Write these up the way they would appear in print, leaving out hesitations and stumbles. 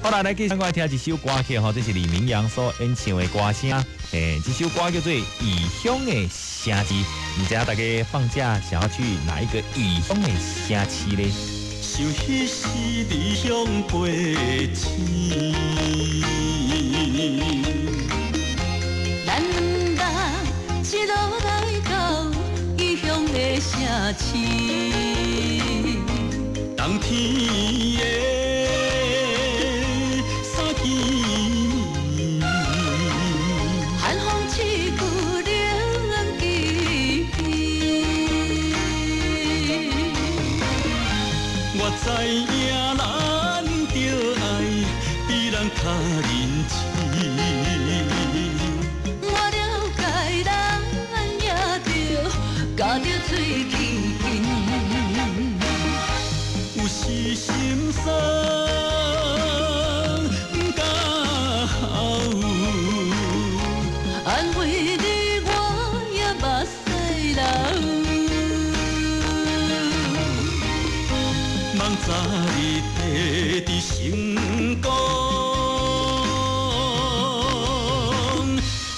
好啦，来继续我来听一首歌曲吼，这是李明阳所演唱的歌声。这首歌叫做《异乡的城市》，唔知道大家放假想要去哪一个异乡的城市呢？想彼时离乡背井，咱两人一路来到异乡的城市，冬天的。知影咱着爱比人较认真，我了解咱也着咬着嘴紧，有时心酸甲好，安慰你我也目屎流。早日地伫成功，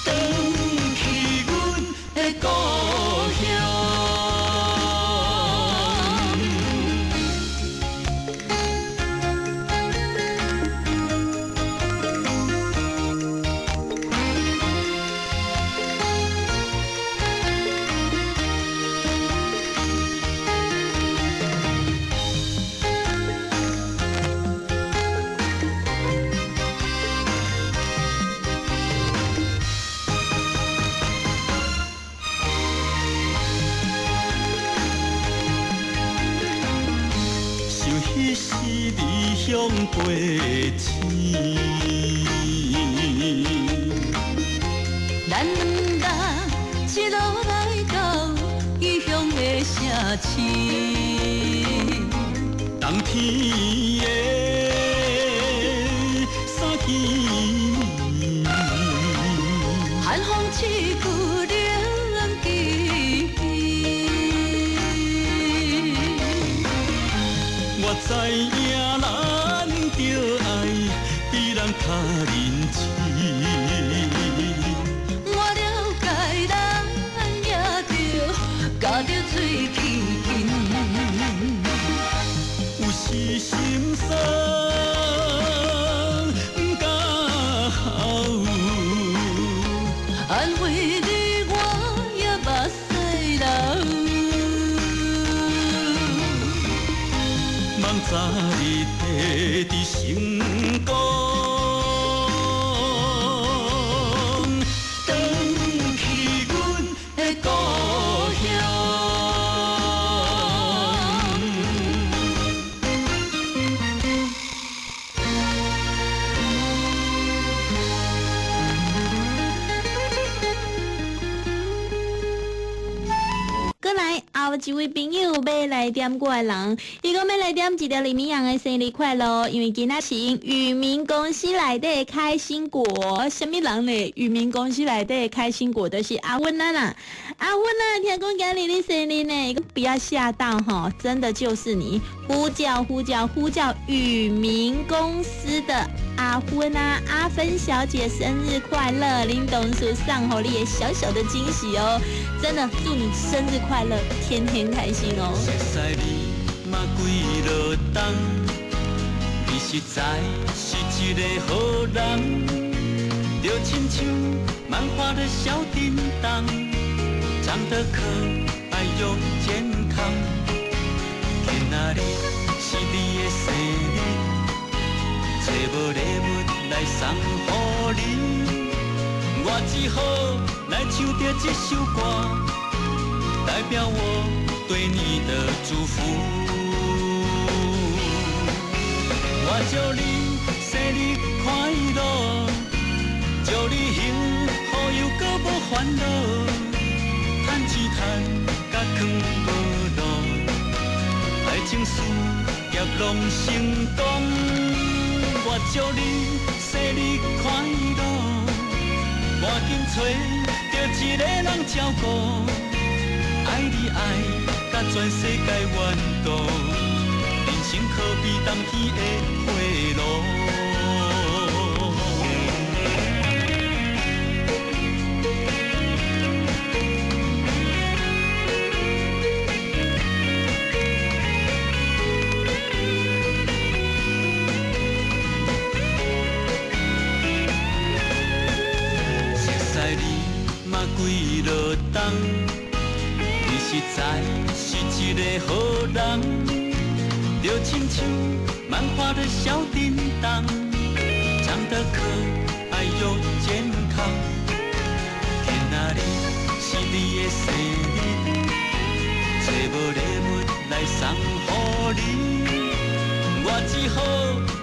返去阮的故乡。彼时离乡背井，咱两人一路来到异乡的城市，冬天的衫件，寒风刺骨冷记。我知影咱着爱比人较认真，我了解咱也着咬着嘴紧，有时心酸甲好，安慰你我也目屎流。早日地伫成功，返去阮的故乡。过来，后一位朋友要来点歌的人，伊讲要来点一条李明阳的生日快乐，因为今仔是裕民公司内底的开心果，什么人呢？裕民公司内底的开心果就是阿芬啦啦，阿芬啊，听讲今日你生日呢，不要吓到哈，真的就是你，呼叫呼叫呼叫裕民公司的阿芬啊，阿芬小姐生日快乐！林董事上好你也小小的惊喜哦，真的祝你生日快乐，天天开心哦。熟悉你嘛几落冬，你实在是一个好人，就亲像漫画的小叮当，长得可爱又健康。今仔日是你的生日，找无礼物来送予你，我只好来唱着这首歌，代表我对你的祝福。我祝你生日快乐，祝你幸福又搁无烦恼，赚钱赚甲藏无路，爱情事业拢成功。我祝你生日快乐，赶紧找着一个人照顾，爱你爱甲全世界愿渡，人生可比冬天的花露。重，你实在是一个好人，就亲像漫画的小叮当，长得可爱又健康。今仔日是你的生日，找无礼物来送予你，我只好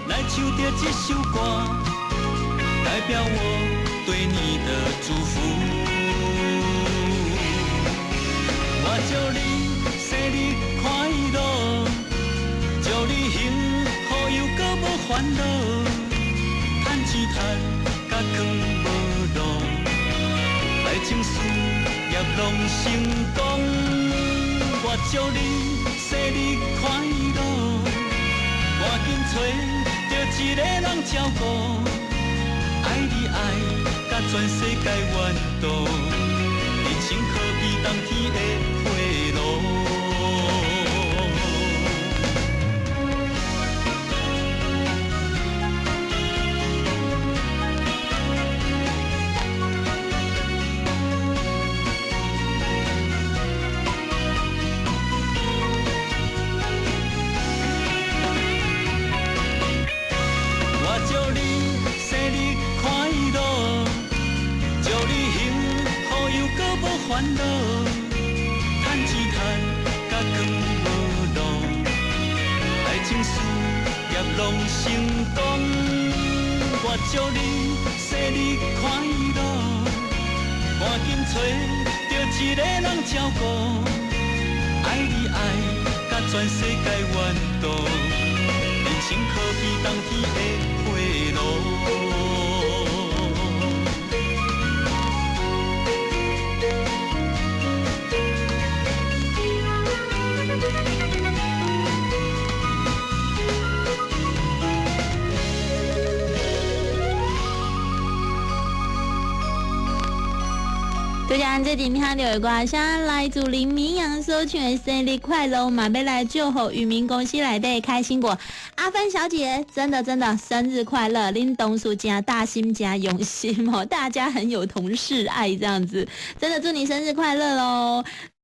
来唱着这首歌，代表我对你的祝福。我祝你生日快乐，祝你幸福又搁无烦恼，趁钱趁甲扛无路，来情事业拢成功。我祝你生日快乐，赶紧找着一个人照顾，爱你爱甲全世界愿渡，人生可比冬天的花露。烦恼，趁钱趁甲扛无路，来情事业拢成功。我祝你生日快乐，赶紧找着一个人照顾，爱你爱甲全世界愿渡，人生可比冬天的花露。就像这点听到的歌声，来自林明阳所唱的生日快乐，嘛要来祝福渔民公司内底开心果。阿芬小姐，真的生日快乐！恁同事真大心真用心哦，大家很有同事爱这样子，真的祝你生日快乐喽！